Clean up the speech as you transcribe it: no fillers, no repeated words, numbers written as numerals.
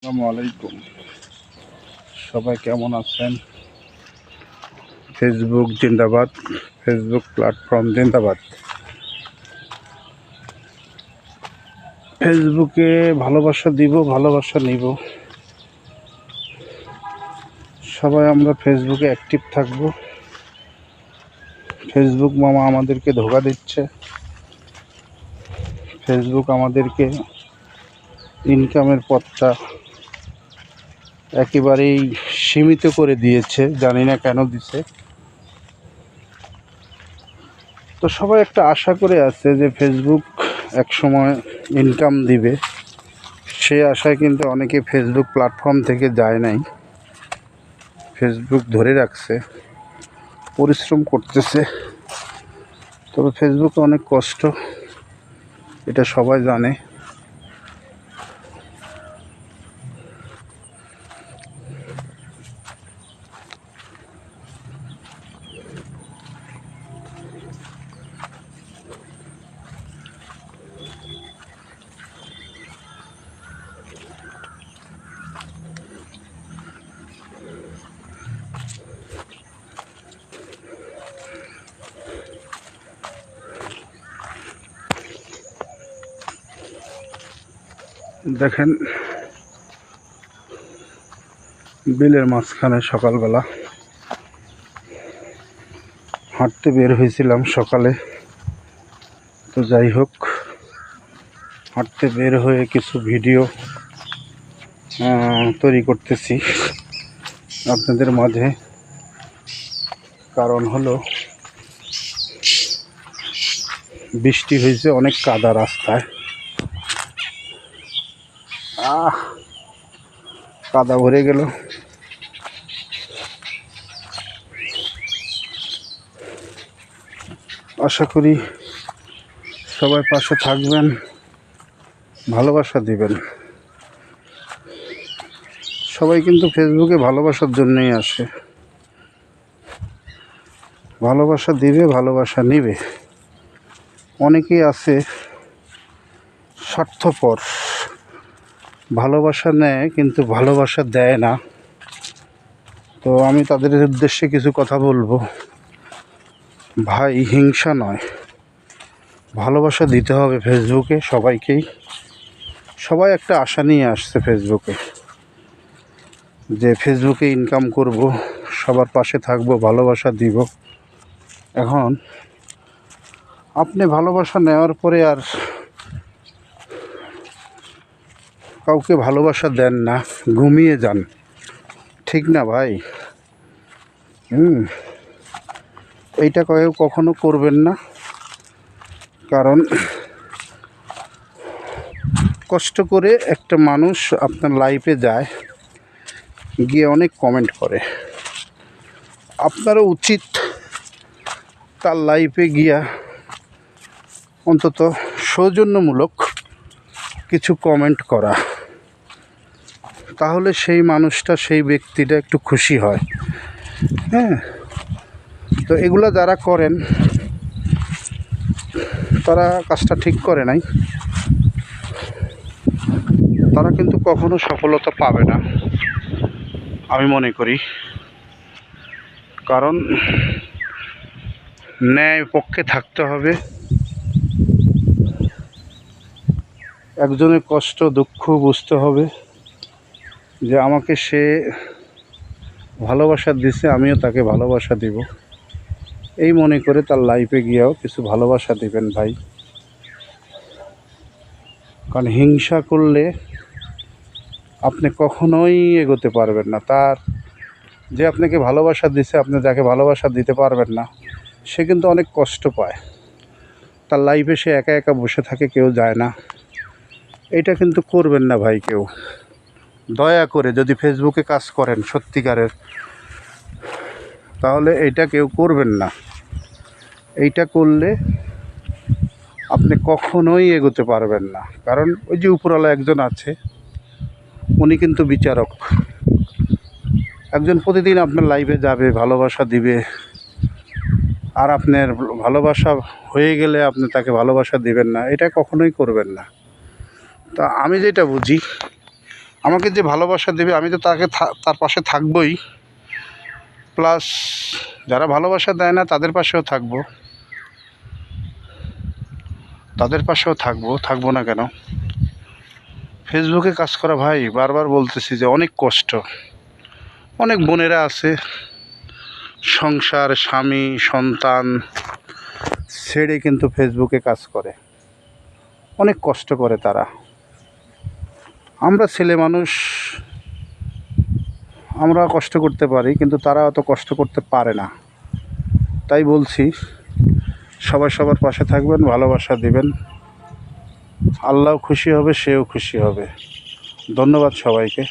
আসসালামু আলাইকুম। সবাই কেমন আছেন? ফেসবুক জিন্দাবাদ, ফেসবুক প্ল্যাটফর্ম জিন্দাবাদ। ফেসবুকে ভালোবাসা দিব, ভালোবাসা নিব। সবাই আমরা ফেসবুকে অ্যাক্টিভ থাকব। ফেসবুক মামা আমাদেরকে ধোঁকা দিচ্ছে। ফেসবুক আমাদেরকে ইনকামের পথটা একেবারেই সীমিত করে দিয়েছে, জানি না কেন দিছে। তো সবাই একটা আশা করে আছে যে ফেসবুক এক সময় ইনকাম দিবে। সেই আশায় কিন্তু অনেকে ফেসবুক প্ল্যাটফর্ম থেকে যায় নাই, ফেসবুক ধরে রাখছে, পরিশ্রম করতেছে। তবে ফেসবুকে অনেক কষ্ট, এটা সবাই জানে। দেখেন, বিলের মাঝখানে সকালবেলা হাঁটতে বের হয়েছিলাম সকালে। তো যাই হোক, হাঁটতে বের হয়ে কিছু ভিডিও তৈরি করতেছি আপনাদের মাঝে। কারণ হলো, বৃষ্টি হয়েছে, অনেক কাদা রাস্তায়। কাদা ভরে গেল। আশা করি সবাই পাশে থাকবেন, ভালোবাসা দিবেন। সবাই কিন্তু ফেসবুকে ভালোবাসার জন্যই আসে, ভালোবাসা দিবে, ভালোবাসা নিবে। অনেকেই আছে স্বার্থপর, ভালোবাসা নেয় কিন্তু ভালোবাসা দেয় না। তো আমি তাদের উদ্দেশ্যে কিছু কথা বলবো। ভাই, হিংসা নয়, ভালোবাসা দিতে হবে ফেসবুকে সবাইকেই। সবাই একটা আশা নিয়ে আসছে ফেসবুকে, যে ফেসবুকে ইনকাম করব, সবার পাশে থাকবো, ভালোবাসা দিব। এখন আপনি ভালোবাসা নেওয়ার পরে আর কাউকে ভালোবাসা দেন না, ঘুমিয়ে যান, ঠিক না ভাই? এইটা কখনো করবেন না। কারণ কষ্ট করে একটা মানুষ আপনার লাইফে যায়, গিয়ে অনেক কমেন্ট করে। আপনারও উচিত তার লাইফে গিয়া অন্তত সৌজন্যমূলক কিছু কমেন্ট করা। তাহলে সেই মানুষটা, সেই ব্যক্তিটা একটু খুশি হয়। হ্যাঁ, তো এগুলো যারা করেন তারা কাজটা ঠিক করে নাই। তারা কিন্তু কখনো সফলতা পাবে না আমি মনে করি। কারণ ন্যায় পক্ষে থাকতে হবে। একজনের কষ্ট দুঃখ বুঝতে হবে, যে আমাকে সে ভালোবাসা দিছে, আমিও তাকে ভালোবাসা দিব, এই মনে করে তার লাইফে গিয়েও কিছু ভালোবাসা দিবেন ভাই। কারণ হিংসা করলে আপনি কখনোই এগোতে পারবেন না। তার যে আপনাকে ভালোবাসা দিছে, আপনি যাকে ভালোবাসা দিতে পারবেন না, সে কিন্তু অনেক কষ্ট পায়। তার লাইফে সে একা একা বসে থাকে, কেউ যায় না। এটা কিন্তু করবেন না ভাই কেউ, দয়া করে। যদি ফেসবুকে কাজ করেন সত্যিকারের, তাহলে এইটা কেউ করবেন না। এইটা করলে আপনি কখনোই এগোতে পারবেন না। কারণ ওই যে উপরওয়ালা একজন আছে, উনি কিন্তু বিচারক। একজন প্রতিদিন আপনার লাইফে যাবে, ভালোবাসা দিবে, আর আপনার ভালোবাসা হয়ে গেলে আপনি তাকে ভালোবাসা দিবেন না, এটা কখনোই করবেন না। তা আমি যেটা বুঝি, আমাকে যে ভালোবাসা দেবে আমি তো তাকে তার পাশে থাকবই, প্লাস যারা ভালোবাসা দেয় না তাদের পাশেও থাকবো, থাকবো না কেন। ফেসবুকে কাজ করা ভাই, বারবার বলতেছি যে অনেক কষ্ট। অনেক বোনেরা আছে সংসার, স্বামী, সন্তান ছেড়ে কিন্তু ফেসবুকে কাজ করে, অনেক কষ্ট করে তারা। আমরা ছেলে মানুষ, আমরা কষ্ট করতে পারি, কিন্তু তারা অত কষ্ট করতে পারে না। তাই বলছি, সবাই সবার পাশে থাকবেন, ভালোবাসা দিবেন। আল্লাহও খুশি হবে, সেও খুশি হবে। ধন্যবাদ সবাইকে।